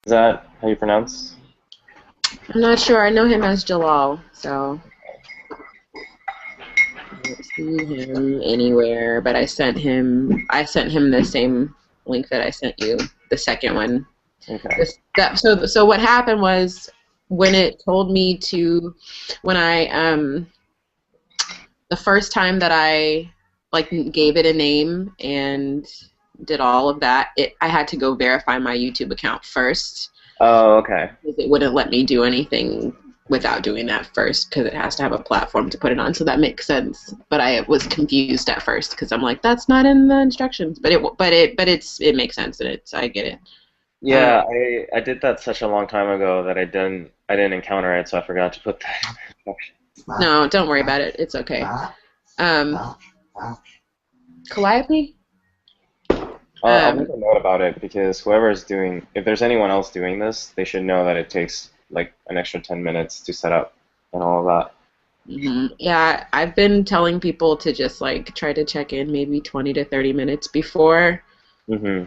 Is that how you pronounce? I'm not sure. I know him as Jalal, so I don't see him anywhere. But I sent him the same link that I sent you, the second one. Okay. So what happened was when it told me to, when I the first time that I like gave it a name and did all of that, I had to go verify my YouTube account first Oh, okay. because it wouldn't let me do anything without doing that first because it has to have a platform to put it on. So that makes sense. But I was confused at first because I'm like, that's not in the instructions. It makes sense and I get it. Uh, Yeah, I did that such a long time ago that I didn't encounter it, so I forgot to put that in the instruction. no, don't worry about it. It's okay. Um, Calliope? I'll make Um, a note about it because if there's anyone else doing this, they should know that it takes like an extra 10 minutes to set up and all of that. Yeah, I've been telling people to just like try to check in maybe 20 to 30 minutes before Mm-hmm.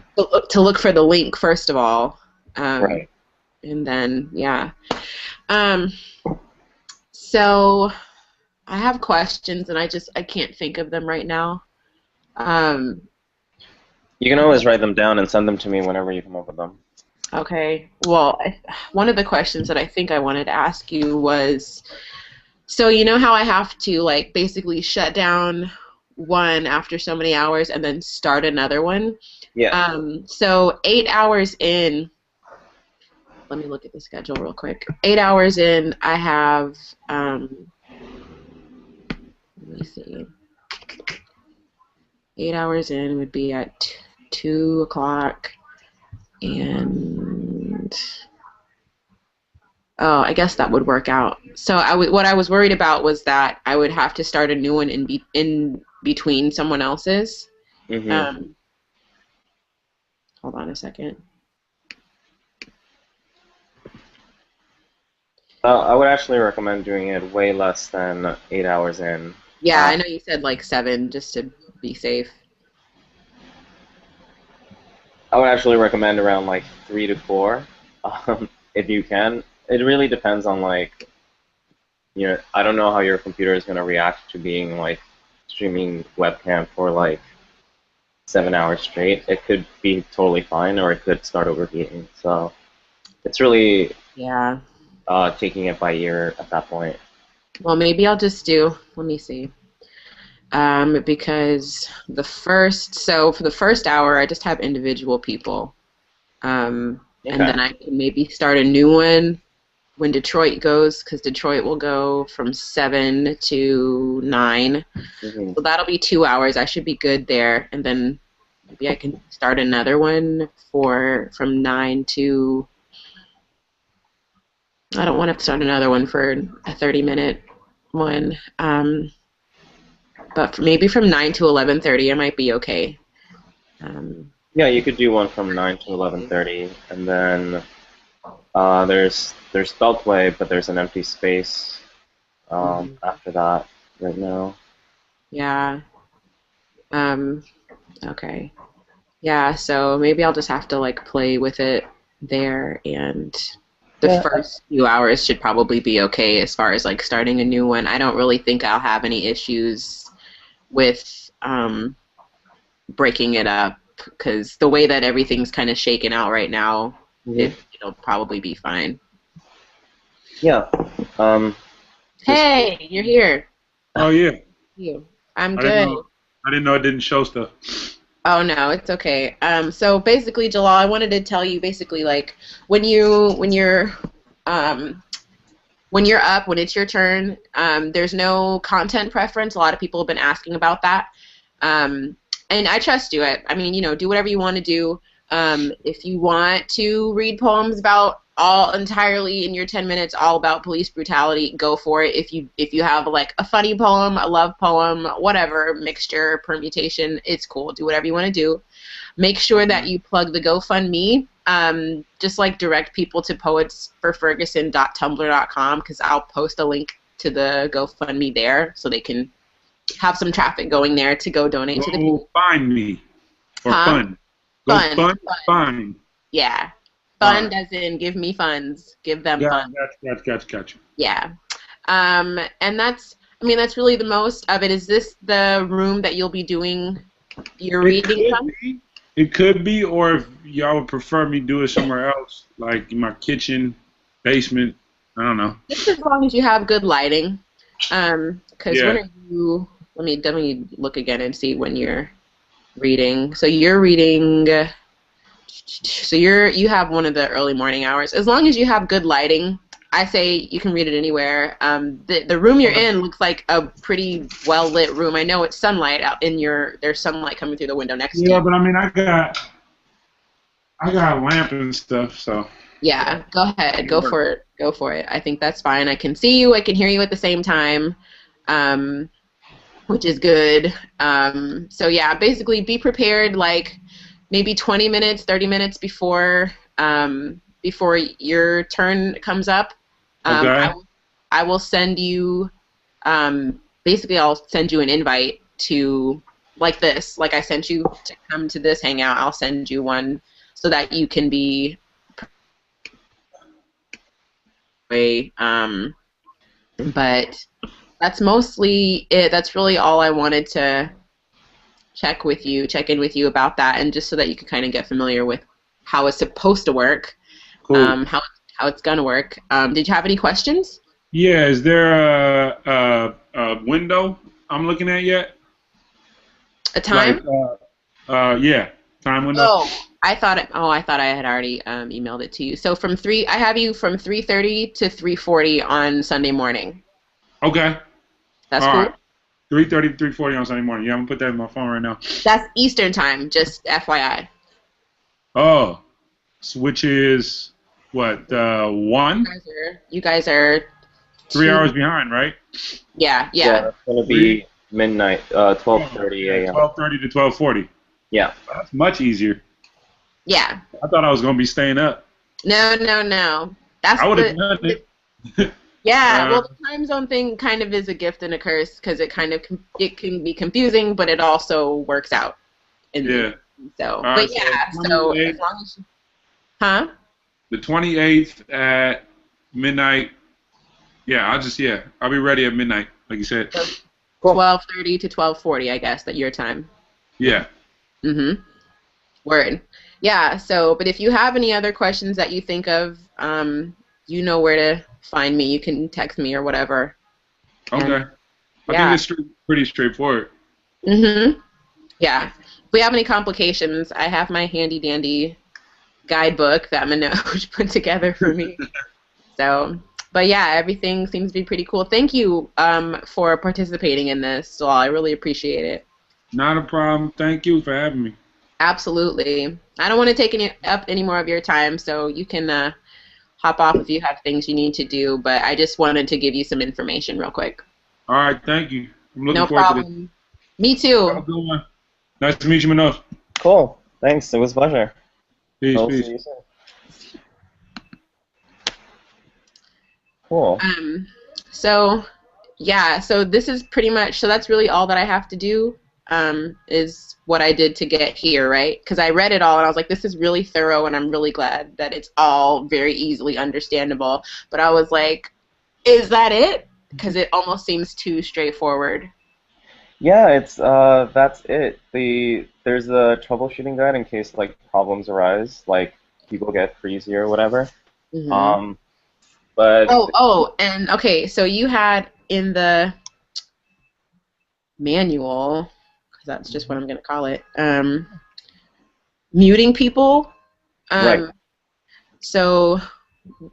to look for the link first of all. Um, Right. and then yeah. Um, so I have questions and I can't think of them right now. Um, You can always write them down and send them to me whenever you come up with them. okay. Well, one of the questions that I think I wanted to ask you was, so you know how I have to like basically shut down one after so many hours and then start another one? Yeah. So 8 hours in, let me look at the schedule real quick. 8 hours in, I have, let me see. 8 hours in would be at 2 o'clock, and oh, I guess that would work out. So what I was worried about was that I would have to start a new one in between someone else's. Mm-hmm. Um, hold on a second. I would actually recommend doing it way less than 8 hours in. Yeah, Uh, I know you said like 7 just to be safe. I would actually recommend around like 3 to 4, if you can. It really depends on like, I don't know how your computer is going to react to being like streaming webcam for like 7 hours straight. It could be totally fine, or it could start overheating. So it's really Yeah. taking it by ear at that point. Well, maybe I'll just do. Let me see. Because for the first hour, I just have individual people. And Okay. then I can maybe start a new one when Detroit goes, because Detroit will go from 7 to 9. Hmm. So that'll be 2 hours. I should be good there. And then maybe I can start another one from 9 to. I don't want to start another one for a 30-minute one. But maybe from 9 to 11:30, I might be okay. Um, Yeah, you could do one from 9 to 11:30, and then there's Beltway, but there's an empty space mhm. after that right now. Yeah. Um, okay. Yeah, so maybe I'll just have to like play with it there, and the Yeah. first few hours should probably be okay as far as like starting a new one. I don't really think I'll have any issues with breaking it up because the way that everything's kind of shaken out right now, Hmm. it'll probably be fine. Yeah. Um, just Hey, you're here. Oh yeah, You. I'm I didn't good. know. I didn't know it didn't show stuff. Oh no, it's okay. So basically, Jalal, I wanted to tell you basically like um, when you're up, when it's your turn, there's no content preference. A lot of people have been asking about that. Um, and I trust you. I mean, do whatever you want to do. If you want to read poems about all entirely in your 10 minutes, all about police brutality, go for it. If you have like a funny poem, a love poem, whatever, mixture, permutation, it's cool. Do whatever you want to do. Make sure that Mhm. you plug the GoFundMe. Just like direct people to poetsforferguson.tumblr.com because I'll post a link to the GoFundMe there so they can have some traffic going there to go donate to the people. Go find me for Huh? fun. Go Fun. fun. Find. Yeah. All Fund right. as in give me funds. Give them Got, funds. got you. Yeah. And that's really the most of it. Is this the room that you'll be doing your It reading could from? be. It could be, or if y'all would prefer me do it somewhere else, like in my kitchen, basement. I don't know. Just as long as you have good lighting. Because when Yeah. are you? Let me look again and see when you're reading. So you're reading. So you have one of the early morning hours. As long as you have good lighting, I say you can read it anywhere. The room you're Okay. in looks like a pretty well lit room. I know it's sunlight out in your. There's sunlight coming through the window next to Yeah, you. but I mean, I got a lamp and stuff, so. Yeah, go ahead, go for it, go for it. I think that's fine. I can see you, I can hear you at the same time, um, which is good. So yeah, basically be prepared like maybe 20 minutes, 30 minutes before your turn comes up. Um, I Okay. will, I will send you, basically I'll send you an invite to like this, like I sent you to come to this hangout. I'll send you one so that you can be way. But that's mostly it. That's really all I wanted to check in with you about that, and just so that you could kind of get familiar with how it's supposed to work, Cool. how it's gonna work. Did you have any questions? Yeah, is there a window I'm looking at yet? A Like, time? yeah, time window. I thought I had already emailed it to you. So I have you from 3:30 to 3:40 on Sunday morning. Okay. That's All right. cool. 3:30 to 3:40 on Sunday morning. Yeah, I'm gonna put that in my phone right now. That's Eastern time, just FYI. Oh, which is what? One? You guys are 3 hours two. behind, right? Yeah, Yeah, yeah. that's gonna Three. be midnight, Oh, 12:30 yeah, a.m. 12:30 to 12:40. Yeah. That's much easier. Yeah. I thought I was gonna be staying up. No, no, no. That's I would have the done it. yeah. uh, Well, the time zone thing kind of is a gift and a curse because it can be confusing, but it also works out. And yeah. so, All but right. So yeah. So as 28th, long as huh? the 28th at midnight. Yeah, I'll be ready at midnight, like you said. So Cool. 12:30 to 12:40, I guess, that your time. Yeah. Mm-hmm. Word. Yeah. So, but if you have any other questions that you think of, you know where to find me. You can text me or whatever. And Okay. I think yeah. it's pretty straightforward. Mm-hmm. Yeah. If we have any complications, I have my handy dandy guidebook that Manoj put together for me. So, but yeah, everything seems to be pretty cool. Thank you for participating in this, so I really appreciate it. Not a problem. Thank you for having me. Absolutely. I don't want to take any more of your time, so you can hop off if you have things you need to do. But I just wanted to give you some information real quick. All right. Thank you. I'm looking No forward to this. problem. Me Have a too. good one. Nice to meet you, Manoj. Cool. Thanks. It was a pleasure. Peace, We'll see peace. you soon. Cool. Um, so yeah, so this is pretty much, so that's really all that I have to do, is what I did to get here, right? Because I read it all and I was like, this is really thorough and I'm really glad that it's all very easily understandable. But I was like, is that it? Because it almost seems too straightforward. Yeah, it's that's it. There's a troubleshooting guide in case like problems arise, like people get freezy or whatever. Hmm. Um, but And okay, so you had in the manual, because that's just what I'm going to call it, muting people. right. Um, so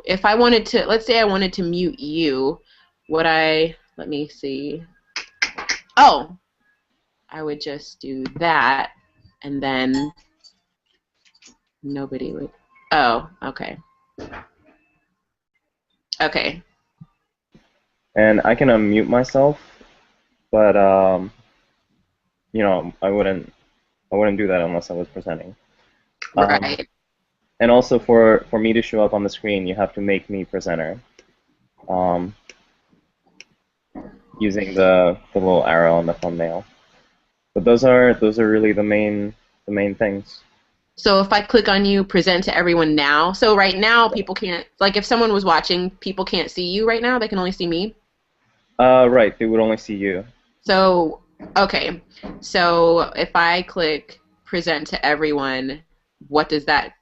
if I wanted to, let's say I wanted to mute you, let me see. Oh, I would just do that, and then nobody would. Oh, okay. Okay. And I can unmute myself, but I wouldn't do that unless I was presenting. Um, Right. and also for me to show up on the screen, you have to make me presenter. Um, using the little arrow on the thumbnail. But those are really the main things. So if I click on you, present to everyone now. So right now, people can't, like if someone was watching, people can't see you right now. They can only see me. Right, they would only see you. So, okay. So if I click present to everyone, that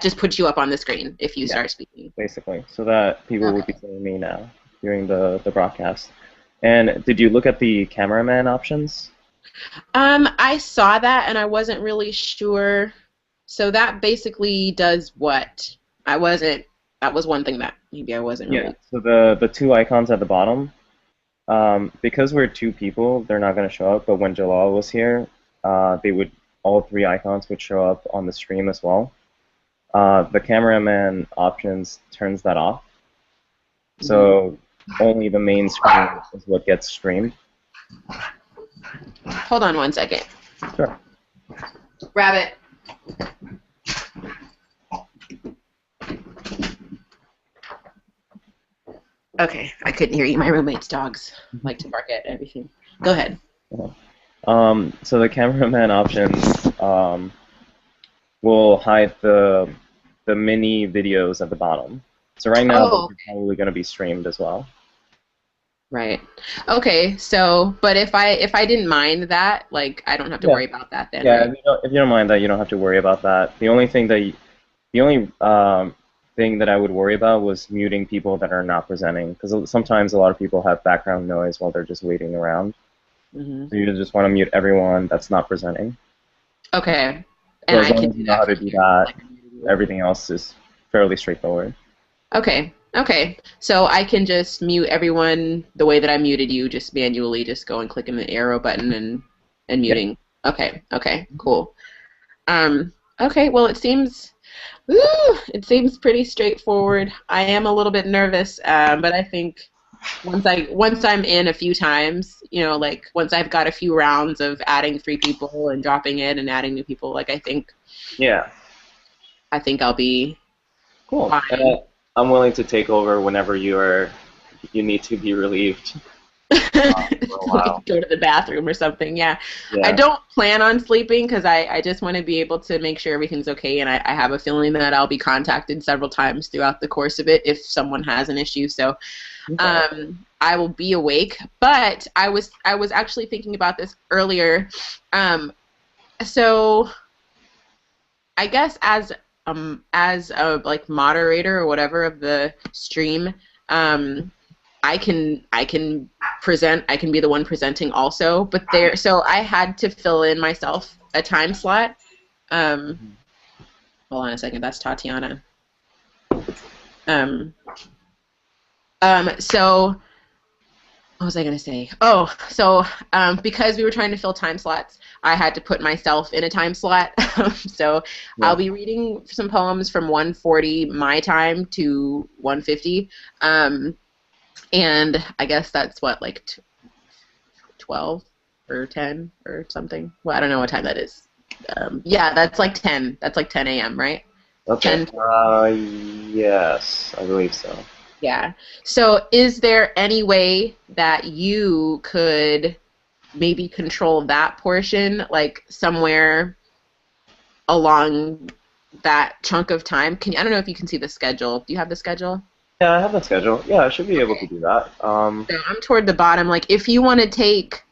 just puts you up on the screen if you Yeah, start speaking. basically. So that people would be Okay. seeing me now during the broadcast. And did you look at the cameraman options? I saw that and I wasn't really sure. So that basically does what? I wasn't, that was one thing that maybe I wasn't Yeah. really. So the two icons at the bottom, because we're two people, they're not going to show up. But when Jalal was here, they would all three icons would show up on the stream as well. The cameraman options turns that off, Mhm. so only the main screen is what gets streamed. Hold on one second. Sure. Rabbit. Okay, I couldn't hear you. My roommate's dogs like to bark at everything. Go ahead. So the cameraman options will hide the mini videos at the bottom. So right now those Oh, are probably going to be streamed as well. right. Okay, so but if I didn't mind that, like I don't have to Yeah. worry about that then, Yeah. right? If you don't mind that, you don't have to worry about that. The only thing that I would worry about was muting people that are not presenting, because sometimes a lot of people have background noise while they're just waiting around. Hmm. So you just want to mute everyone that's not presenting. Okay, So and as I long can as you do know how that to from do here. that, Like, everything else is fairly straightforward. okay, okay. So I can just mute everyone the way that I muted you, just manually, just go and click in the arrow button and Yeah. muting. Okay, okay, cool. Um, okay, well woo, it seems pretty straightforward. I am a little bit nervous, but I think once I'm in a few times, like once I've got a few rounds of adding 3 people and dropping it and adding new people, like Yeah. I think I'll be Cool. fine. I'm willing to take over whenever you need to be relieved for a Like while. go to the bathroom or something. Yeah, I Yeah. don't plan on sleeping because I just want to be able to make sure everything's okay, and I have a feeling that I'll be contacted several times throughout the course of it if someone has an issue. So Okay. I will be awake. But I was actually thinking about this earlier. So I guess as a like moderator or whatever of the stream, I can present. I can be the one presenting also. But so I had to fill in myself a time slot. Um, hold on a second. That's Tatiana. Um, so what was I going to say? Oh, so because we were trying to fill time slots, I had to put myself in a time slot. So Yeah. I'll be reading some poems from 1:40 my time to 1:50. And I guess that's what, like 12 or 10 or something. Well, I don't know what time that is. Yeah, that's like 10. That's like 10 a.m., right? Okay. 10. Yes, I believe so. Yeah. So is there any way that you could maybe control that portion, like somewhere along that chunk of time? I don't know if you can see the schedule. Do you have the schedule? Yeah, I have the schedule. Yeah, I should be able to Okay. do that. So I'm toward the bottom. Like if you want to take,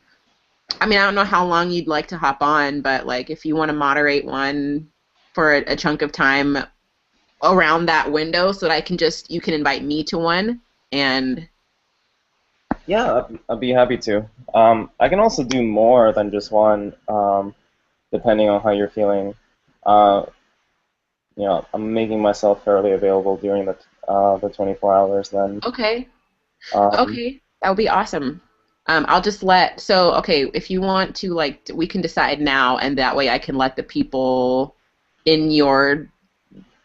I mean, I don't know how long you'd like to hop on, but like if you want to moderate one for a chunk of time around that window so that you can invite me to one and Yeah, I'd be happy to. I can also do more than just one, depending on how you're feeling. Uh, I'm making myself fairly available during the 24 hours then. okay. Um, Okay, that would be awesome. I'll just okay, if you want to, like, we can decide now, and that way I can let the people in your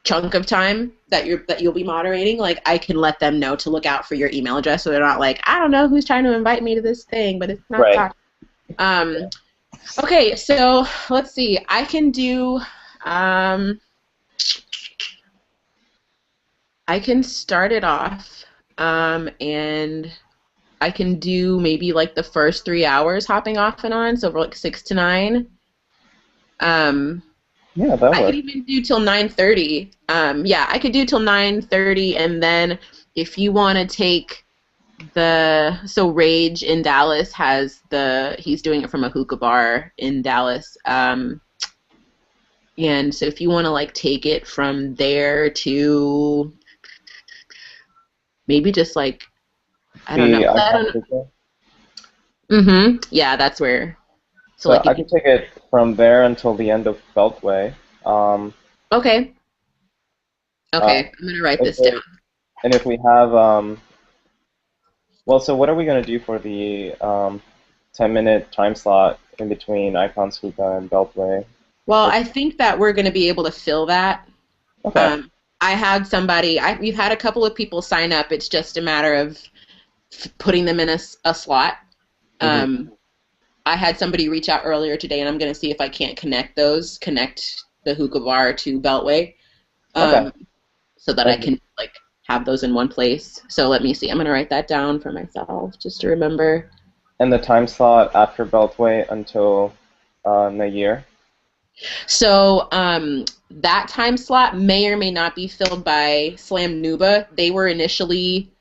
chunk of time that you'll be moderating, like, I can let them know to look out for your email address, so they're not like, I don't know who's trying to invite me to this thing, but it's not right. talking. Okay, so let's see. I can start it off, and I can do maybe like the first 3 hours hopping off and on, so like 6 to 9. Um, Yeah, that I could works. even do till 9:30. Yeah, I could do till 9:30, and then if you want to take so Rage in Dallas he's doing it from a hookah bar in Dallas. And so if you want to like take it from there to maybe just like I don't know. The I icon don't know. hookah. Yeah, that's where. So So like I if you could take it from there until the end of Beltway. Um, okay, uh, okay, I'm gonna write if this down. there, and if we have well, so what are we gonna do for the 10-minute time slot in between Icons Hookah and Beltway? Well, What- I think that we're gonna be able to fill that. Okay. Um, I had we've had a couple of people sign up. It's just a matter of putting them in a slot. Hmm. Um, I had somebody reach out earlier today, and I'm going to see if I can't connect the hookah bar to Beltway, Okay. um, so that I Thank you. can like have those in one place. So let me see. I'm going to write that down for myself just to remember. And the time slot after Beltway until Nair. So that time slot may or may not be filled by Slam Nuba. They were initially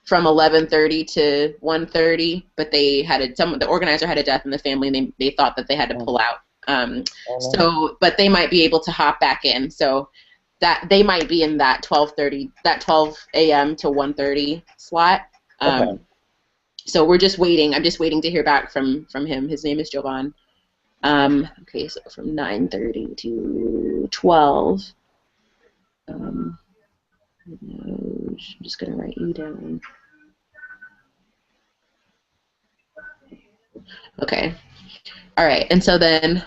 from 11:30 to 1:30, but the organizer had a death in the family, and they thought that they had to Oh, pull out. oh no. But they might be able to hop back in. So that they might be in that 12 a.m. to 1:30 slot. Okay. Um, so we're just waiting. I'm just waiting to hear back from him. His name is Jovan. Okay, so from 9:30 to 12. Um, I'm just gonna write you down. Okay. All right. And so then,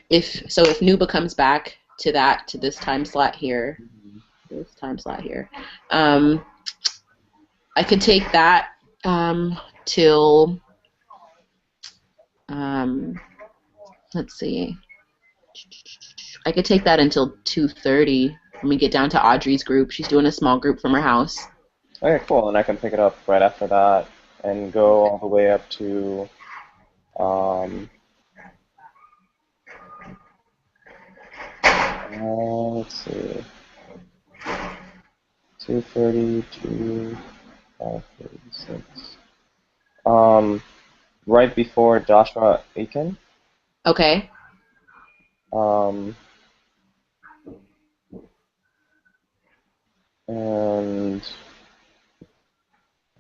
if Nuba comes back to this time slot here, um, I could take that till um, let's see, I could take that until 2:30 when we get down to Audrey's group. She's doing a small group from her house. Okay, cool. And I can pick it up right after that and go all the way up to um, let's see, 2:30 to 5:36. Um, right before Joshua Aiken. Okay. Um, and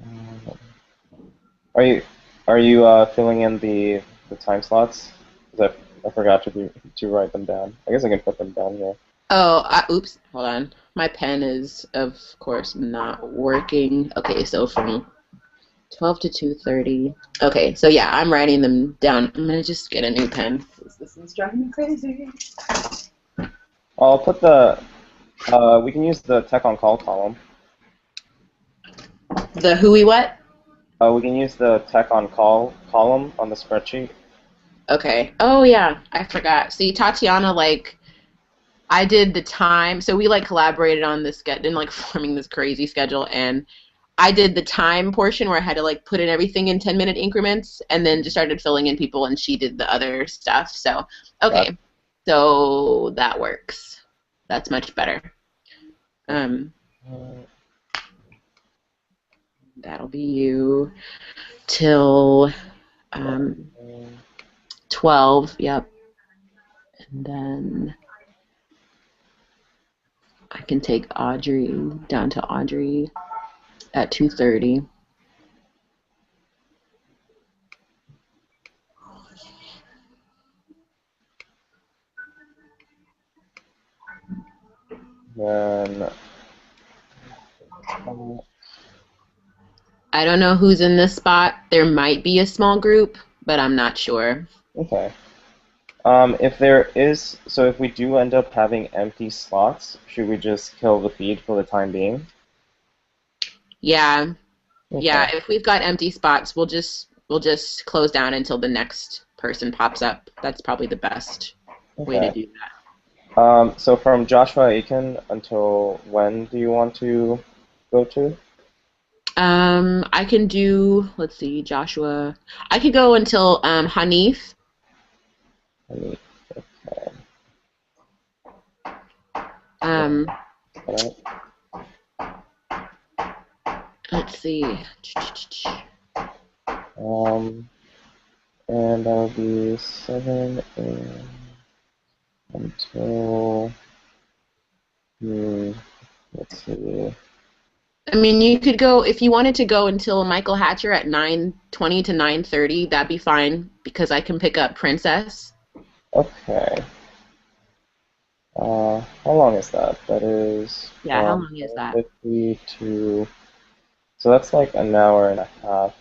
uh, are you filling in the time slots? 'Cause I forgot to write them down. I guess I can put them down here. Oh, oops. Hold on. My pen is, of course, not working. Okay, so from 12 to 2:30. Okay, so yeah, I'm writing them down. I'm gonna just get a new pen. This is driving me crazy. I'll put we can use the tech on call column. The whoey what? We can use the tech on call column on the spreadsheet. Okay. Oh yeah, I forgot. See, Tatiana, like, I did the time, so we like collaborated on this and like forming this crazy schedule, and I did the time portion where I had to like put in everything in 10-minute increments, and then just started filling in people, and she did the other stuff. So, Got okay, so that works. That's much better. Um, it. that'll be you till um, 12. Yep, and then I can take Audrey down to Audrey at 2:30. Then I don't know who's in this spot. There might be a small group, but I'm not sure. okay. If there is, so if we do end up having empty slots, should we just kill the feed for the time being? Yeah, Okay. yeah. If we've got empty spots, we'll just close down until the next person pops up. That's probably the best way to Okay. do that. So from Joshua Aiken until when do you want to go to? I can do. Let's see, Joshua. I could go until Hanif. Let me- Okay. Um, Alright. let's see. And that'll be 7 a.m. until, let's see. I mean, you could go if you wanted to go until Michael Hatcher at 9:20 to 9:30. That'd be fine because I can pick up Princess. Okay. How long is that? That is Yeah, how from long is that? 50 to, so that's like an hour and a half.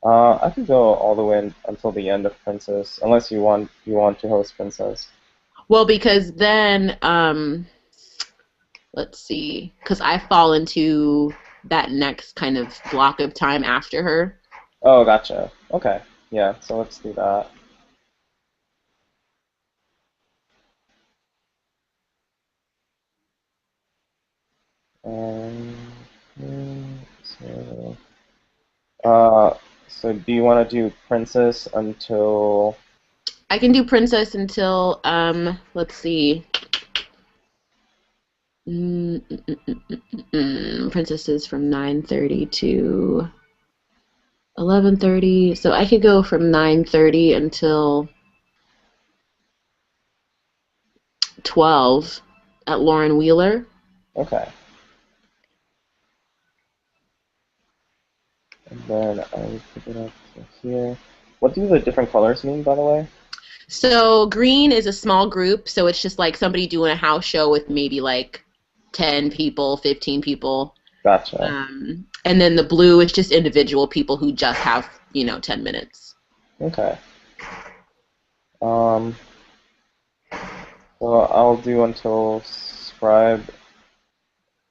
I could go all the way until the end of Princess, unless you want to host Princess. Well, because then, let's see, because I fall into that next kind of block of time after her. Oh, gotcha. Okay. Yeah, so let's do that. Um, so, uh, so do you want to do Princess until? I can do Princess until, let's see. Princess is from 9:30 to 11:30, so I could go from 9:30 until 12 at Lauren Wheeler. Okay. And then I will pick it up to here. What do the different colors mean, by the way? So green is a small group, so it's just like somebody doing a house show with maybe like 10 people, 15 people. Gotcha. And then the blue is just individual people who just have, 10 minutes. Okay. Um, so I'll do until Scribe.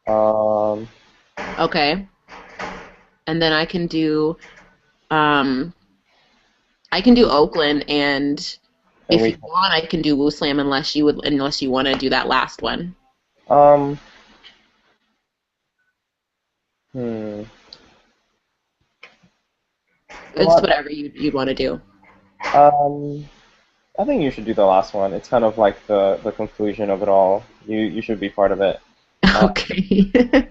Um, Okay. And then um, I can do Oakland, and and if we, you want, I can do Woo Slam unless you want to do that last one. um, hmm. You know It's what? whatever you'd want to do. Um, I think you should do the last one. It's kind of like the conclusion of it all. You should be part of it. Uh, Okay.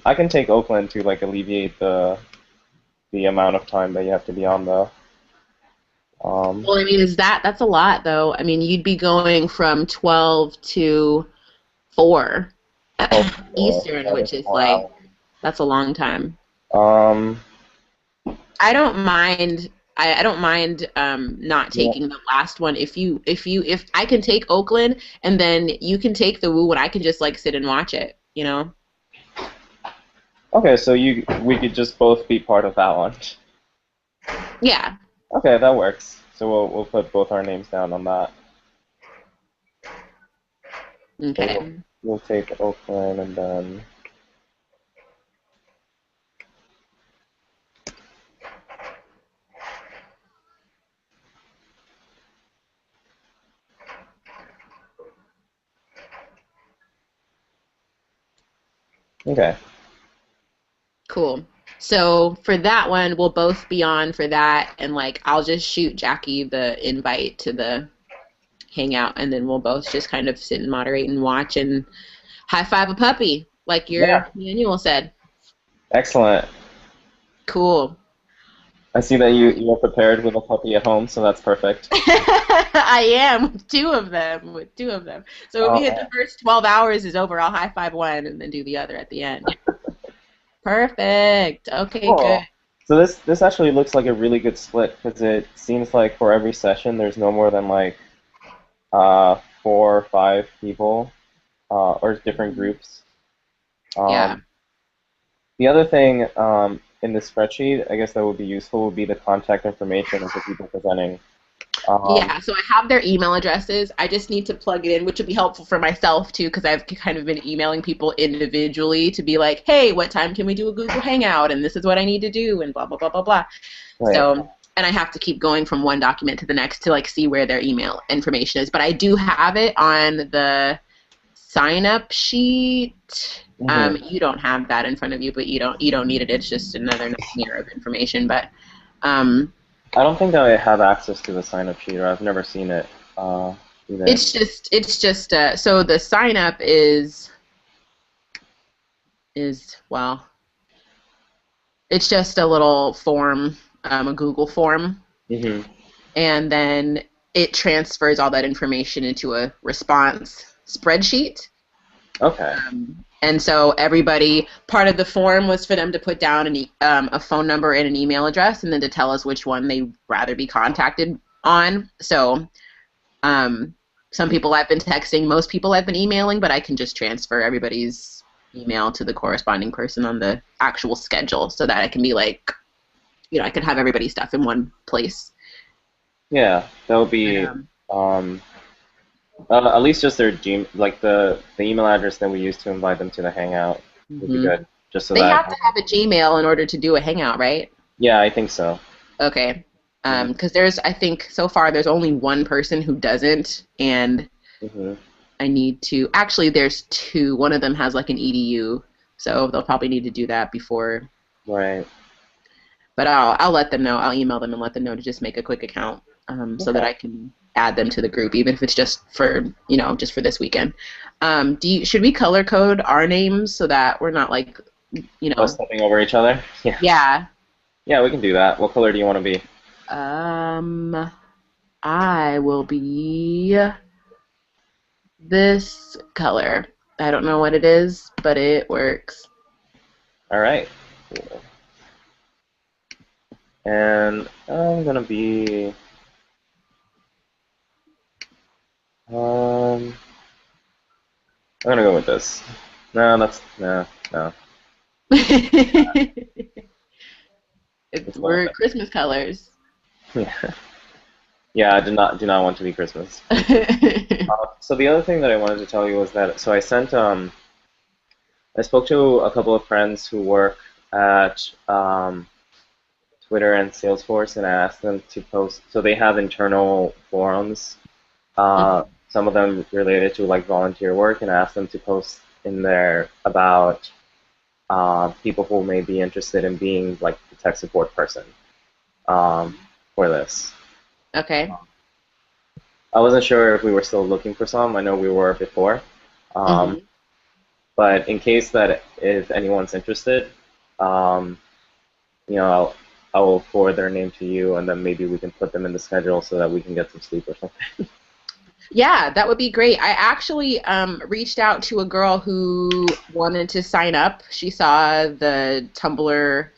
I can take Oakland to like alleviate the amount of time that you have to be on the. Um, Well, I mean, that's a lot though. I mean, you'd be going from 12 to 4 oh, Eastern, that is which is like 4 hours. that's a long time. Um, I don't mind. I don't mind not yeah. taking the last one. If I can take Oakland and then you can take the Woo and I can just like sit and watch it, you know? Okay, so we could just both be part of that one. Yeah. Okay, that works. So we'll put both our names down on that. So Okay. we'll take Oakland and then. Okay. Cool. So for that one, we'll both be on for that, and like I'll just shoot Jackie the invite to the hangout, and then we'll both just kind of sit and moderate and watch and high five a puppy, like Yeah. your manual said. Excellent. Cool. I see that you are prepared with a puppy at home, so that's perfect. I am with two of them. With two of them. So when we hit Oh, the first 12 hours is over, I'll high five one and then do the other at the end. Perfect. Okay, good. cool. So this actually looks like a really good split because it seems like for every session there's no more than like 4 or 5 people or different groups. Yeah. Um, the other thing in the spreadsheet, I guess that would be useful, would be the contact information of the people presenting. Um, Yeah, so I have their email addresses. I just need to plug it in, which would be helpful for myself too, because I've kind of been emailing people individually to be like, hey, what time can we do a Google Hangout? And this is what I need to do, and blah, blah, blah, blah, blah. right. So, and I have to keep going from one document to the next to like see where their email information is. But I do have it on the sign up sheet. Hmm. You don't have that in front of you, but you don't need it. It's just another layer of information. But um, I don't think I have access to the sign-up sheet, or I've never seen it. Even. It's just so the sign up is well, it's just a little form, a Google form, Mhm. and then it transfers all that information into a response spreadsheet. Okay. And so everybody, part of the form was for them to put down a phone number and an email address, and then to tell us which one they'd rather be contacted on. So some people I've been texting, most people I've been emailing, but I can just transfer everybody's email to the corresponding person on the actual schedule so that I can be like, I could have everybody's stuff in one place. Yeah, that would be um, at least just their like the email address that we use to invite them to the hangout would be good, just so They that. have to have a Gmail in order to do a hangout, right? Yeah, I think so. Okay. Because I think so far there's only one person who doesn't, and Mm-hmm. I need to. Actually, there's two. One of them has like an EDU, so they'll probably need to do that before. Right. But I'll let them know. I'll email them and let them know to just make a quick account, so that I can add them to the group, even if it's just for just for this weekend. Should we color code our names so that we're not like Stepping over each other? Yeah. Yeah. Yeah, we can do that. What color do you want to be? I will be this color. I don't know what it is, but it works. All right. Cool. And I'm gonna be. I'm gonna go with this. No, no. We're Christmas colors. Yeah. Yeah, I do not want to be Christmas. So the other thing that I wanted to tell you was that I spoke to a couple of friends who work at Twitter and Salesforce, and I asked them to post. So they have internal forums, some of them related to like volunteer work, and I asked them to post in there about people who may be interested in being like the tech support person for this. Okay. I wasn't sure if we were still looking for some. I know we were before. But in case that if anyone's interested, I will forward their name to you, and then maybe we can put them in the schedule so that we can get some sleep or something. Yeah, that would be great. I actually reached out to a girl who wanted to sign up. She saw the Tumblr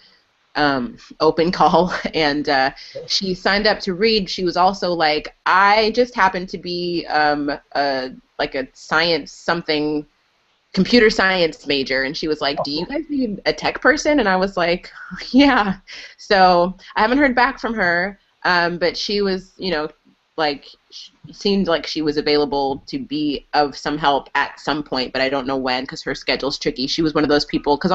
open call, and she signed up to read. She was also like, I just happen to be like a computer science major, and she was like, do you guys need a tech person? And I was like, yeah. So I haven't heard back from her, but she was, like, seemed like she was available to be of some help at some point, but I don't know when because her schedule's tricky. She was one of those people, because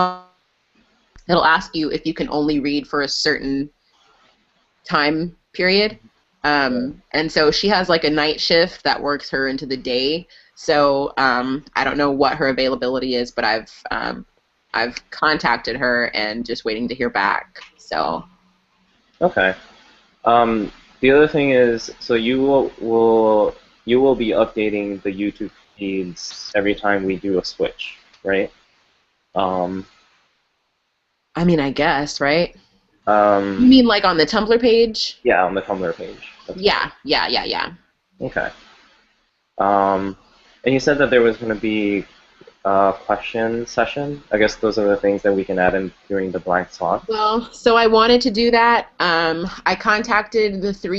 it'll ask you if you can only read for a certain time period. And so she has like a night shift that works her into the day. So I don't know what her availability is, but I've contacted her and just waiting to hear back. So. Okay. The other thing is, so you will be updating the YouTube feeds every time we do a switch, right? I mean, I guess, right? You mean like on the Tumblr page? Yeah, on the Tumblr page. Yeah. Okay. And you said that there was going to be a question session. I guess those are the things that we can add in during the blank slot. Well, so I wanted to do that. I contacted the two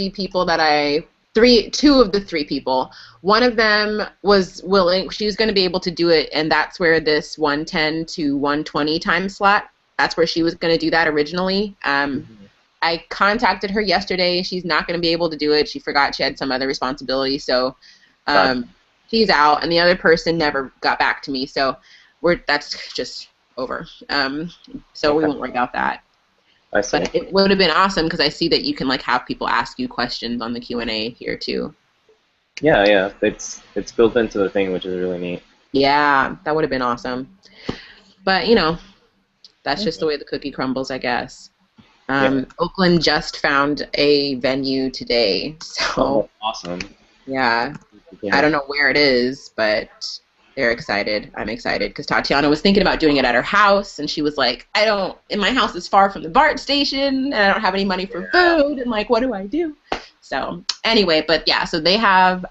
of the three people. One of them was willing. She was going to be able to do it, and that's where this 110 to 120 time slot, that's where she was going to do that originally. I contacted her yesterday. She's not going to be able to do it. She forgot she had some other responsibility, so she's out, and the other person never got back to me, so that's just over. So we won't worry about that. I see. But it would have been awesome because I see that you can like have people ask you questions on the Q&A here too. Yeah, it's built into the thing, which is really neat. Yeah, that would have been awesome. But that's just the way the cookie crumbles, I guess. Oakland just found a venue today, so. Oh, awesome. Yeah. I Yeah. don't know where it is, but they're excited. I'm excited because Tatiana was thinking about doing it at her house, and she was like, and my house is far from the BART station, and I don't have any money for food, and like, what do I do? So anyway, but yeah, so they have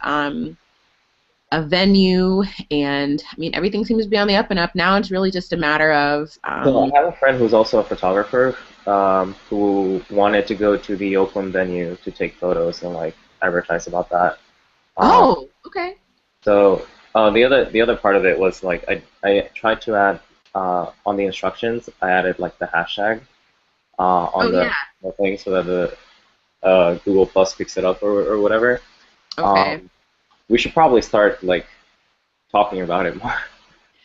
a venue, and I mean, everything seems to be on the up and up. Now it's really just a matter of, So I have a friend who's also a photographer, who wanted to go to the Oakland venue to take photos and like advertise about that. Um, oh, okay. so the other part of it was like I tried to add on the instructions I added like the hashtag on Oh, the, yeah. the thing so that the Google Plus picks it up or whatever. Okay. Um, we should probably start like talking about it more.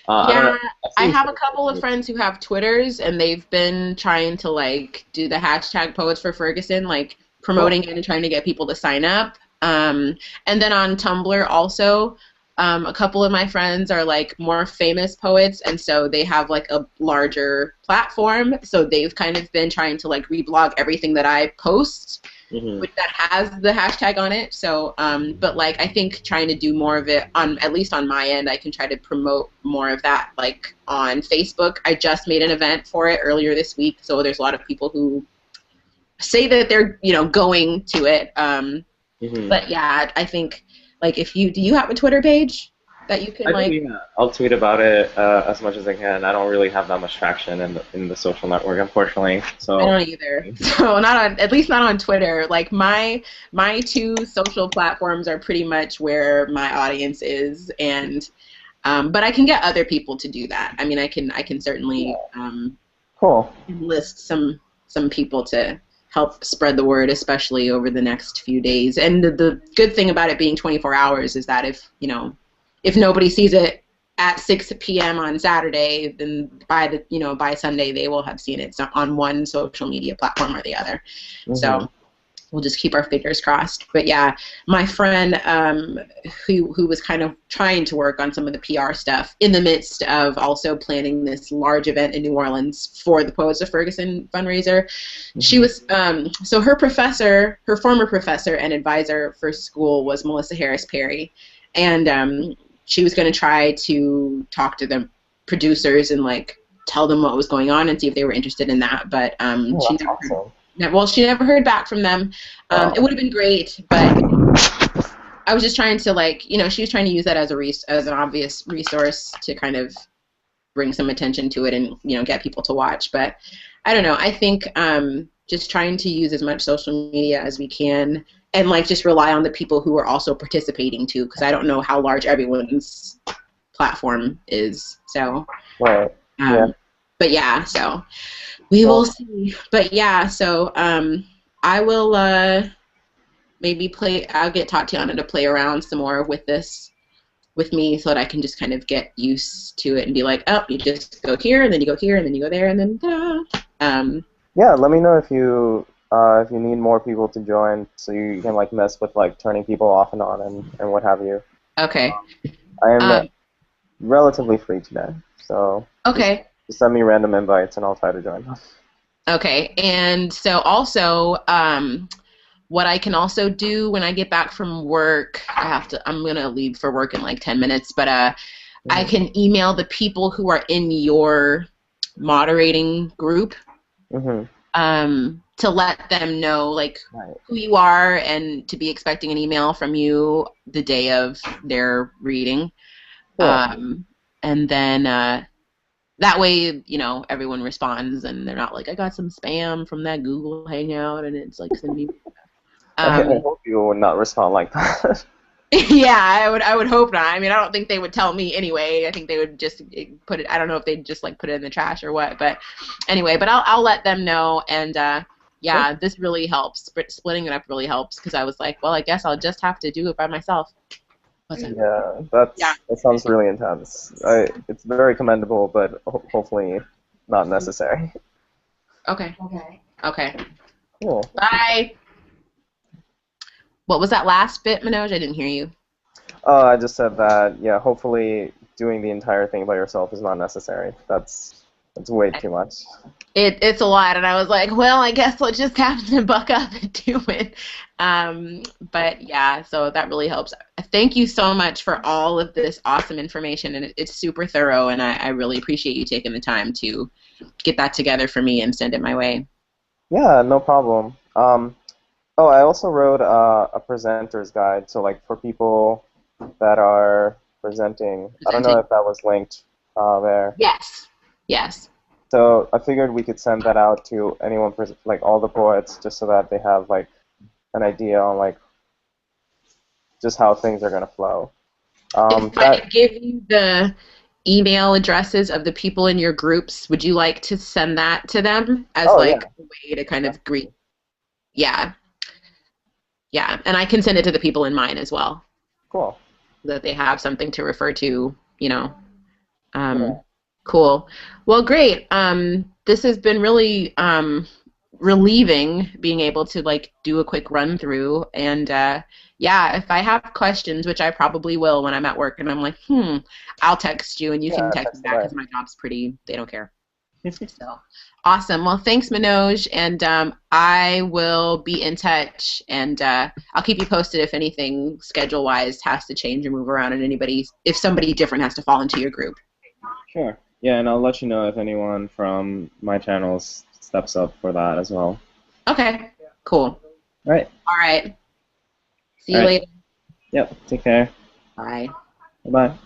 I don't know. Yeah, I've I seen have a some couple of friends who have Twitters, and they've been trying to like do the hashtag Poets for Ferguson, like cool. promoting it and trying to get people to sign up. And then on Tumblr also, a couple of my friends are like more famous poets, and so they have like a larger platform. So they've kind of been trying to like reblog everything that I post Hmm. that has the hashtag on it. So, but like I think trying to do more of it on at least on my end, I can try to promote more of that like on Facebook. I just made an event for it earlier this week, so there's a lot of people who say that they're going to it. Hmm. But yeah, I think like if you do you have a Twitter page that you can I do, like? yeah. I'll tweet about it as much as I can. I don't really have that much traction in the social network, unfortunately. I So, don't either. So not on, at least not on Twitter. Like my two social platforms are pretty much where my audience is, and but I can get other people to do that. I mean, I can certainly cool. enlist some people to help spread the word, especially over the next few days. And the good thing about it being 24 hours is that if nobody sees it at 6 p.m. on Saturday, then by Sunday they will have seen it on one social media platform or the other. Hmm. So we'll just keep our fingers crossed. But yeah, my friend who was kind of trying to work on some of the PR stuff in the midst of also planning this large event in New Orleans for the Poets of Ferguson fundraiser, she Hmm. was so her former professor and advisor for school was Melissa Harris Perry, and she was going to try to talk to the producers and like tell them what was going on and see if they were interested in that, but Oh, she that's never heard. awesome. Well, she never heard back from them. It Oh, would have been great, but I was just trying to like, she was trying to use that as as an obvious resource to kind of bring some attention to it and get people to watch. But I don't know. I think just trying to use as much social media as we can and like just rely on the people who are also participating too, because I don't know how large everyone's platform is. So, right. Yeah. um, but yeah, so we will Well, see. But yeah, so I will maybe play. I'll get Tatiana to play around some more with this with me so that I can just kind of get used to it and be like, oh, you just go here and then you go here and then you go there and then ta-da. yeah. Let me know if you need more people to join, so you can like mess with like turning people off and on and what have you. Okay. I am Um, relatively free today, so just okay. just send me random invites and I'll try to join them. Okay. And so also, what I can also do when I get back from work, I'm going to leave for work in like 10 minutes, but I Hmm. can email the people who are in your moderating group Hmm. to let them know like Right. who you are and to be expecting an email from you the day of their reading. Cool. And then that way, everyone responds and they're not like, I got some spam from that Google Hangout and it's like sending me. I Um, hope you will not respond like that. yeah, I would hope not. I mean, I don't think they would tell me anyway. I think they would just put it. I don't know if they'd just like put it in the trash or what. But anyway, but I'll let them know. And Cool. yeah, this really helps. Splitting it up really helps because I was like, well, I guess I'll just have to do it by myself. What's that? Yeah, Yeah. that sounds really intense. It's very commendable, but hopefully not necessary. Okay. Okay. Cool. Bye. What was that last bit, Manoj? I didn't hear you. Oh, I just said that, yeah, hopefully doing the entire thing by yourself is not necessary. That's It's way too much. It's a lot, and I was like, well, I guess we'll just have to buck up and do it. But yeah, so that really helps. Thank you so much for all of this awesome information, and it's super thorough, and I really appreciate you taking the time to get that together for me and send it my way. Yeah, no problem. Oh, I also wrote a presenter's guide, so like for people that are presenting. I don't know Presenting. if that was linked there. Yes. Yes. So I figured we could send that out to anyone, like all the poets, just so that they have like an idea on like just how things are gonna flow. If I That give you the email addresses of the people in your groups, would you like to send that to them as oh yeah, like a way to kind of greet? Yeah. Yeah. And I can send it to the people in mine as well, cool. so that they have something to refer to, you know. Yeah. Um, cool. Well, great. This has been really relieving being able to like do a quick run through. And yeah, if I have questions, which I probably will when I'm at work, and I'm like, I'll text you, and you can Yeah, text me text back away. because my job's pretty. They don't care. So awesome. Well, thanks, Manoj, and I will be in touch, and I'll keep you posted if anything schedule-wise has to change or move around, and if somebody different has to fall into your group. Sure. Yeah, and I'll let you know if anyone from my channels steps up for that as well. Okay. Cool. All right. All right. See All you right. later. Yep. Take care. Bye. Bye bye.